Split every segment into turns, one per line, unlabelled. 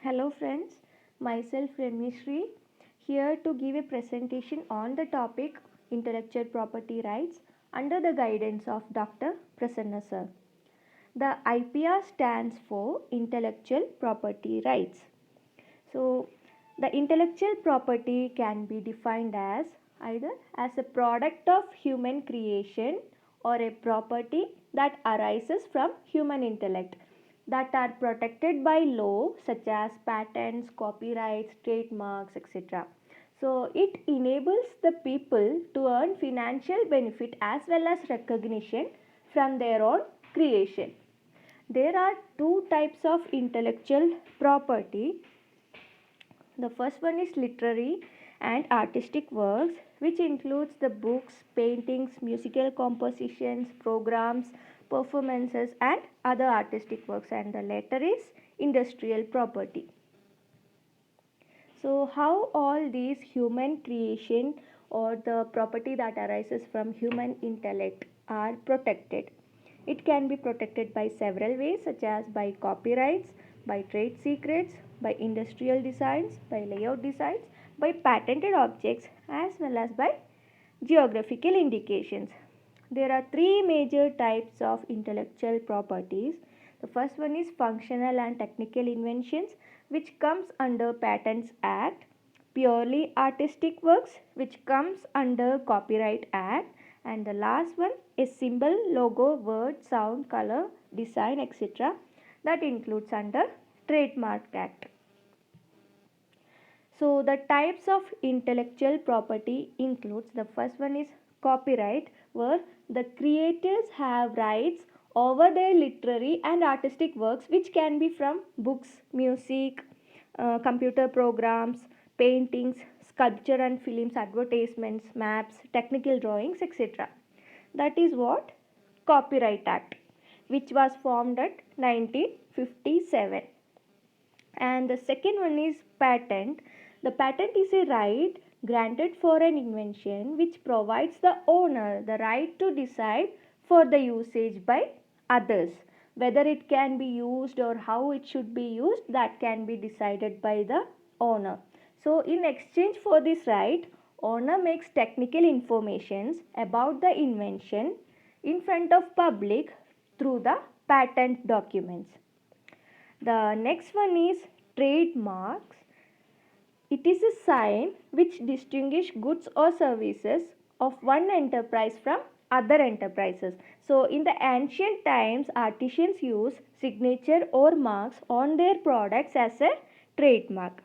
Hello friends, myself Remishri here to give a presentation on the topic intellectual property rights under the guidance of Dr. Prasanna sir. The IPR stands for intellectual property rights. So the intellectual property can be defined as either as a product of human creation or a property that arises from human intellect that are protected by law such as patents, copyrights, trademarks, etc. So it enables the people to earn financial benefit as well as recognition from their own creation. There are two types of intellectual property. The first one is literary and artistic works, which includes the books, paintings, musical compositions, programs, performances, and other artistic works. And the latter is industrial property. So, how all these human creation or the property that arises from human intellect are protected? It can be protected by several ways, such as by copyrights, by trade secrets, by industrial designs, by layout designs, by patented objects, as well as by geographical indications. There are three major types of intellectual properties. The first one is functional and technical inventions, which comes under Patents Act. Purely artistic works, which comes under Copyright Act. And the last one is symbol, logo, word, sound, color, design, etc. that includes under Trademark Act. So the types of intellectual property includes, the first one is copyright, where the creators have rights over their literary and artistic works, which can be from books, music, computer programs, paintings, sculpture and films, advertisements, maps, technical drawings, etc. That is what Copyright Act, which was formed at 1957. And the second one is patent. The patent is a right granted for an invention which provides the owner the right to decide for the usage by others. Whether it can be used or how it should be used, that can be decided by the owner. So in exchange for this right, owner makes technical informations about the invention in front of public through the patent documents. The next one is trademarks. It is a sign which distinguishes goods or services of one enterprise from other enterprises. So in the ancient times, artisans used signature or marks on their products as a trademark.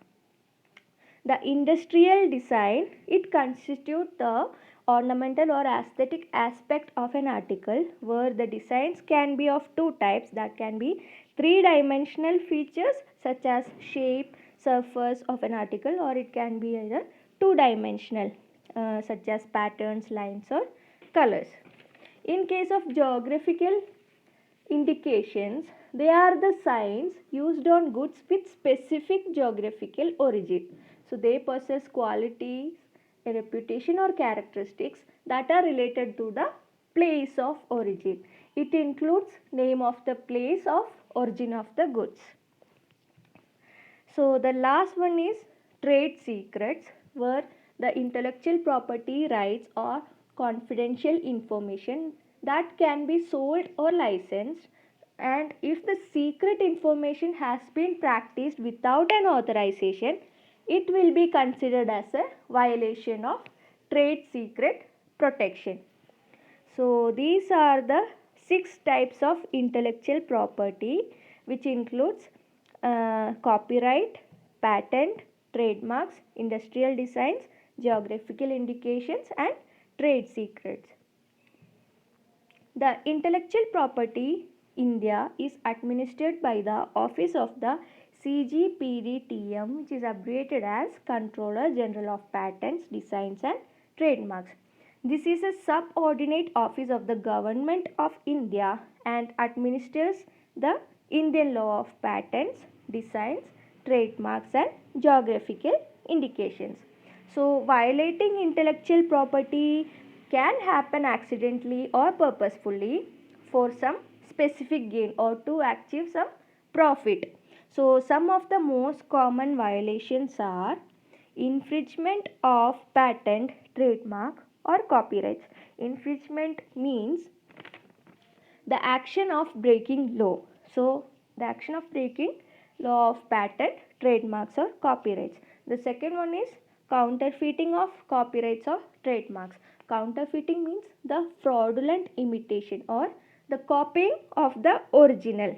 The industrial design, it constitutes the ornamental or aesthetic aspect of an article, where the designs can be of two types, that can be three-dimensional features such as shape, surface of an article, or it can be either two-dimensional such as patterns, lines, or colors. In case of geographical indications, they are the signs used on goods with specific geographical origin. So they possess qualities, a reputation or characteristics that are related to the place of origin. It includes name of the place of origin of the goods. So the last one is trade secrets, where the intellectual property rights are confidential information that can be sold or licensed, and if the secret information has been practiced without an authorization, it will be considered as a violation of trade secret protection. So these are the 6 types of intellectual property, which includes copyright, patent, trademarks, industrial designs, geographical indications, and trade secrets. The intellectual property India is administered by the Office of the CGPDTM, which is abbreviated as Controller General of Patents, Designs and Trademarks. This is a subordinate office of the Government of India and administers the Indian law of patents, designs, trademarks and geographical indications. So violating intellectual property can happen accidentally or purposefully for some specific gain or to achieve some profit. So some of the most common violations are infringement of patent, trademark or copyrights. Infringement means the action of breaking law. So the action of breaking law of patent, trademarks or copyrights. The second one is counterfeiting of copyrights or trademarks. Counterfeiting means the fraudulent imitation or the copying of the original.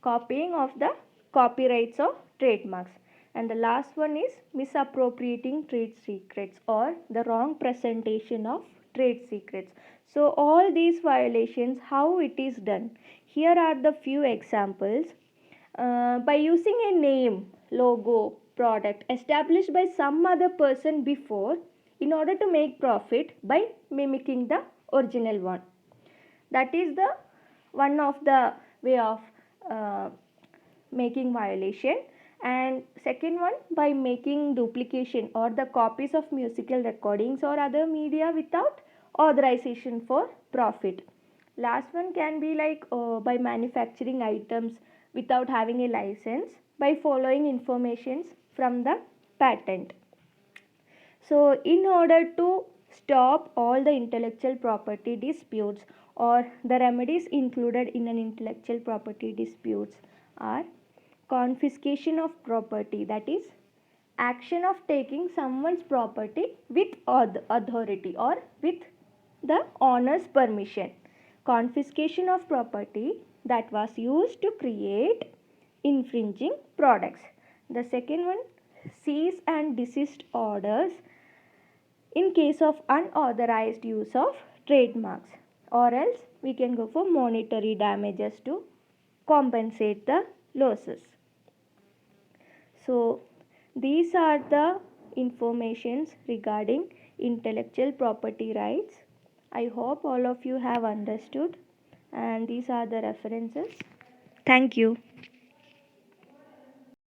Copying of the copyrights or trademarks. And the last one is misappropriating trade secrets or the wrong presentation of trade secrets. So all these violations, how it is done? Here are the few examples. By using a name, logo, product established by some other person before in order to make profit by mimicking the original one. That is the one of the way of uh, making violation. And second one, by making duplication or the copies of musical recordings or other media without authorization for profit. Last one can be like by manufacturing items without having a license, by following informations from the patent. So in order to stop all the intellectual property disputes, or the remedies included in an intellectual property disputes are confiscation of property, that is action of taking someone's property with authority or with the owner's permission. Confiscation of property that was used to create infringing products. The second one, cease and desist orders in case of unauthorized use of trademarks, or else we can go for monetary damages to compensate the losses. So these are the informations regarding intellectual property rights. I hope all of you have understood, and these are the references. Thank you.